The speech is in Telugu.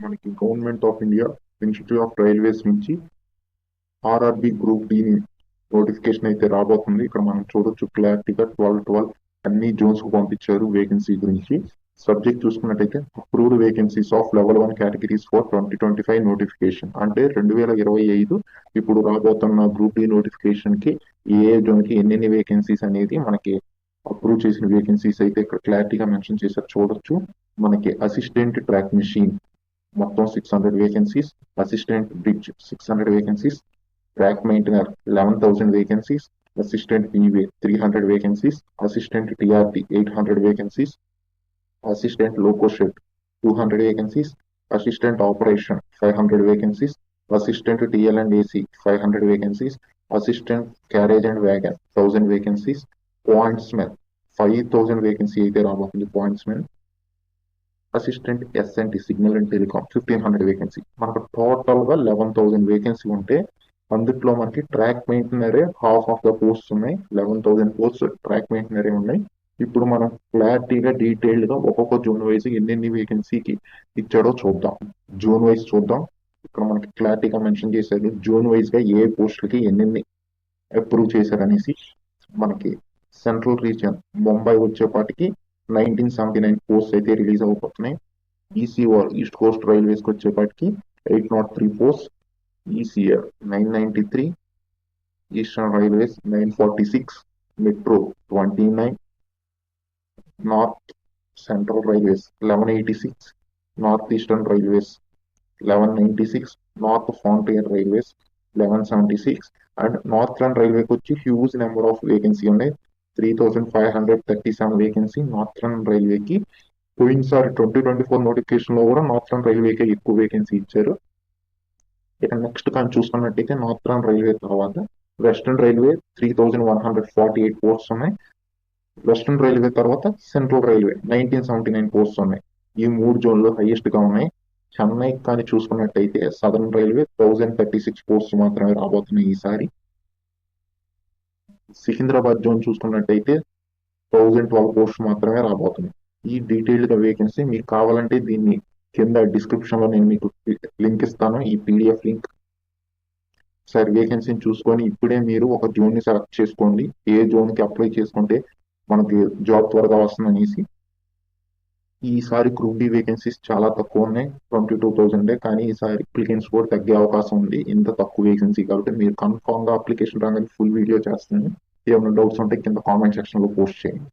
మనకి government of India ministry of railways నుంచి ఆర్ఆర్బి గ్రూప్ డి నోటిఫికేషన్ అయితే రాబోతుంది. ఇక్కడ మనం చూడొచ్చు క్లారిటీగా 12 అన్ని జోన్స్ కు పంపించారు వేకెన్సీ గురించి. సబ్జెక్ట్ చూసుకున్నట్టయితే approved vacancies of level 1 categories for 2025 notification. అంటే 2025 ఇప్పుడు రాబోతున్న గ్రూప్ డి నోటిఫికేషన్ కి ఏ జోన్ కి ఎన్ని వేకెన్సీస్ అనేది మనకి అప్రూవ్ చేసిన వేకెన్సీస్ అయితే ఇక్కడ క్లారిటీగా మెన్షన్ చేశారు చూడొచ్చు. మనకి అసిస్టెంట్ ట్రాక్ మెషిన్ మొత్తం 600 vacancies, assistant bridge 600 vacancies, track maintainer 11,000 vacancies, assistant PV 300 vacancies, assistant TRT 800 vacancies, assistant loco shed 200 vacancies, assistant operation 500 vacancies, assistant TL and AC 500 vacancies, assistant carriage and wagon 1000 vacancies, pointsman 5000 vacancy అయితే రాబోతుంది pointsman, assistant SNT signal and telecom 1500 vacancy. మనకు టోటల్ గా 11,000 వేకెన్సీ ఉంటే అందుట్లో మనకి ట్రాక్ మెయింటైనరే హాఫ్ ఆఫ్ ద పోస్ట్ ఉన్నాయి. 11,000 పోస్ట్ ట్రాక్ మెయింటైనరే ఉన్నాయి. ఇప్పుడు మనం క్లారిటీగా డీటెయిల్డ్ గా ఒక్కొక్క జోన్ వైజ్ ఎన్ని వేకెన్సీకి ఇచ్చాడో చూద్దాం. జోన్ వైజ్ చూద్దాం. ఇక్కడ మనకి క్లారిటీగా మెన్షన్ చేశారు జోన్ వైజ్ గా ఏ పోస్టులకి ఎన్ని అప్రూవ్ చేశారు అనేసి. మనకి సెంట్రల్ రీజియన్ ముంబై వచ్చేపాటికి 1979 పోస్ట్ అయితే రిలీజ్ అవబోతున్నాయి. ఈసీఆర్ ఈస్ట్ కోస్ట్ రైల్వేస్ కి వచ్చేపాటికి 803 post, ECR 993, Eastern Railways 946, Metro 29, North Central Railways 1186, Northeastern Railways 1196, North Frontier Railways 1176 and Northern Railway వచ్చి హ్యూజ్ నెంబర్ ఆఫ్ వేకెన్సీ ఉన్నాయి. 3,537 వేకెన్సీ నార్థరన్ రైల్వేకి. పోయినసారి 2024 నోటిఫికేషన్ లో కూడా నార్థరన్ రైల్వేకి ఎక్కువ వేకెన్సీ ఇచ్చారు. ఇక నెక్స్ట్ కానీ చూసుకున్నట్టయితే నార్థరన్ రైల్వే తర్వాత వెస్టర్న్ రైల్వే 3,148 పోస్ట్స్ ఉన్నాయి. వెస్టర్న్ రైల్వే తర్వాత సెంట్రల్ రైల్వే 1979 పోస్ట్స్ ఉన్నాయి. ఈ 3 జోన్లు హైయెస్ట్ గా ఉన్నాయి. చెన్నై కానీ చూసుకున్నట్టయితే సదర్న్ రైల్వే 1036 పోస్ట్స్ మాత్రమే రాబోతున్నాయి ఈసారి. సికింద్రాబాద్ జోన్ చూసుకున్నట్టయితే 1012 పోస్ట్ మాత్రమే రాబోతున్నాయి. ఈ డీటెయిల్డ్ గా వేకెన్సీ మీకు కావాలంటే దీన్ని కింద డిస్క్రిప్షన్ లో నేను మీకు లింక్ ఇస్తాను, ఈ PDF లింక్. సార్ వేకెన్సీని చూసుకొని ఇప్పుడే మీరు ఒక జోన్ ని సెలెక్ట్ చేసుకోండి, ఏ జోన్ కి అప్లై చేసుకుంటే మనకి జాబ్ త్వరగా వస్తుందనేసి. ఈసారి గ్రూప్ డి వేకెన్సీస్ చాలా తక్కువ ఉన్నాయి, 22,000. కానీ ఈసారి అప్లికెంట్స్ కూడా తగ్గే అవకాశం ఉంది ఇంత తక్కువ వేకెన్సీ కాబట్టి. మీరు కన్ఫామ్ గా అప్లికేషన్ రాగానే ఫుల్ వీడియో చేస్తాను. ఏమైనా డౌట్స్ ఉంటే కింద కామెంట్ సెక్షన్ లో పోస్ట్ చేయండి.